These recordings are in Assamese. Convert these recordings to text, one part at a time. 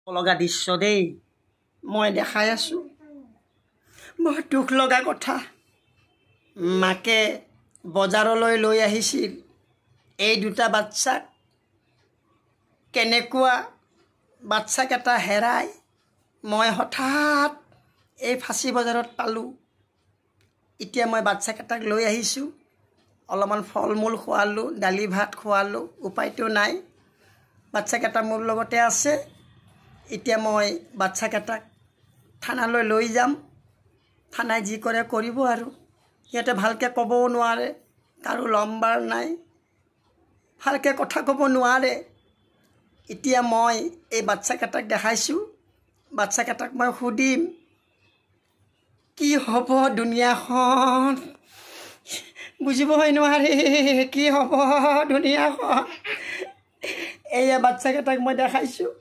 লগা দৃশ্য দেই মই দেখাই আছোঁ বৰ দুখ লগা কথা মাকে বজাৰলৈ লৈ আহিছিল এই দুটা বাচ্চাক কেনেকুৱা বাচ্চাকেইটা হেৰাই মই হঠাৎ এই ফাঁচী বজাৰত পালোঁ এতিয়া মই বাচ্চাকেইটাক লৈ আহিছোঁ অলপমান ফল মূল খোৱালোঁ দালি ভাত খোৱালোঁ উপায়টো নাই বাচ্চাকেইটা মোৰ লগতে আছে এতিয়া মই বাচ্চাকেইটাক থানালৈ লৈ যাম থানাই যি কৰে কৰিব আৰু সিহঁতে ভালকৈ ক'বও নোৱাৰে কাৰো লম্বাৰ নাই ভালকৈ কথা ক'ব নোৱাৰে এতিয়া মই এই বাচ্চাকেইটাক দেখাইছোঁ বাচ্চাকেইটাক মই সুধিম কি হ'ব দুনিয়াখন বুজিবই নোৱাৰে কি হ'ব দুনিয়াখন এয়া বাচ্চাকেইটাক মই দেখাইছোঁ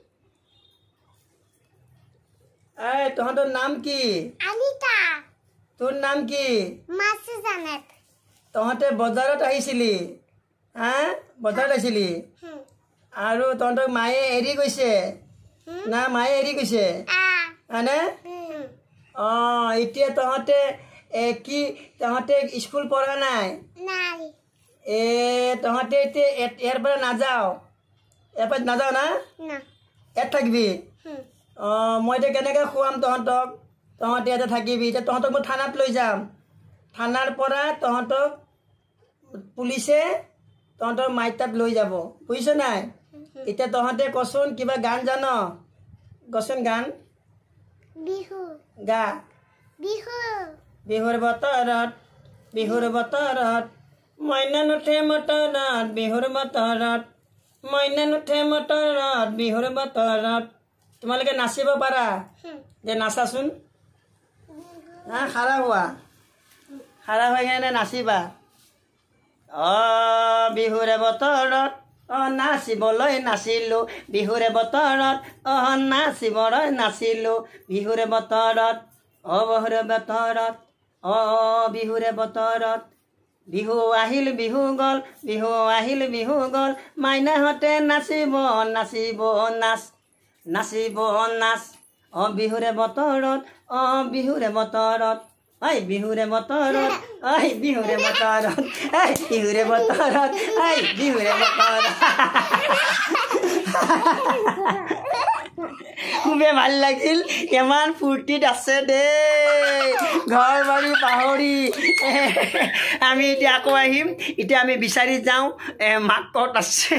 এই তহঁতৰ নাম কি আনিতা তোৰ নাম কি মাছে জানেত তহঁতে বজাৰত আহিছিলি হা বজাৰত আহিছিলি আৰু তহঁতক মায়ে এৰি গৈছে না মায়ে এৰি গৈছে হয়নে অঁ এতিয়া তহঁতে কি তহঁতে স্কুল পঢ়া নাই নাই তহঁতে এতিয়া ইয়াৰ পৰা নাযাওঁ ইয়াৰ পৰা নাযাওঁ না ইয়াত থাকিবি অঁ মই এতিয়া কেনেকৈ খুৱাম তহঁতক তহঁতে ইয়াতে থাকিবি এতিয়া তহঁতক মই থানাত লৈ যাম থানাৰ পৰা তহঁতক পুলিচে তহঁতৰ মাইতাত লৈ যাব বুজিছ নাই এতিয়া তহঁতে কচোন কিবা গান জান কচোন গান বিহু গা বিহু বিহুৰ বতৰত মইনা নুঠে মটৰত বিহুৰ বতৰত মইনা নুঠে মটৰত বিহুৰ বতৰত তোমালোকে নাচিব পাৰা যে নাচাচোন হা খাৰা হৈ কেনে নাচিবা বিহুৰে বতৰত নাচিবলৈ নাচিলোঁ বিহুৰে বতৰত নাচিবলৈ নাচিলোঁ বিহুৰে বতৰত বিহুৰে বতৰত বিহুৰে বতৰত বিহু আহিল বিহু গ'ল মাইনাহঁতে নাচিব নাচ বিহুৰে বতৰত বিহুৰে বতৰত বিহুৰে বতৰত বিহুৰে বতৰত বিহুৰে বতৰত বিহুৰে বতৰত খুবেই ভাল লাগিল ইমান ফূৰ্তিত আছে দেই ঘৰ বাৰী পাহৰি আমি এতিয়া আকৌ আহিম এতিয়া আমি বিচাৰি যাওঁ মাক ক'ত আছে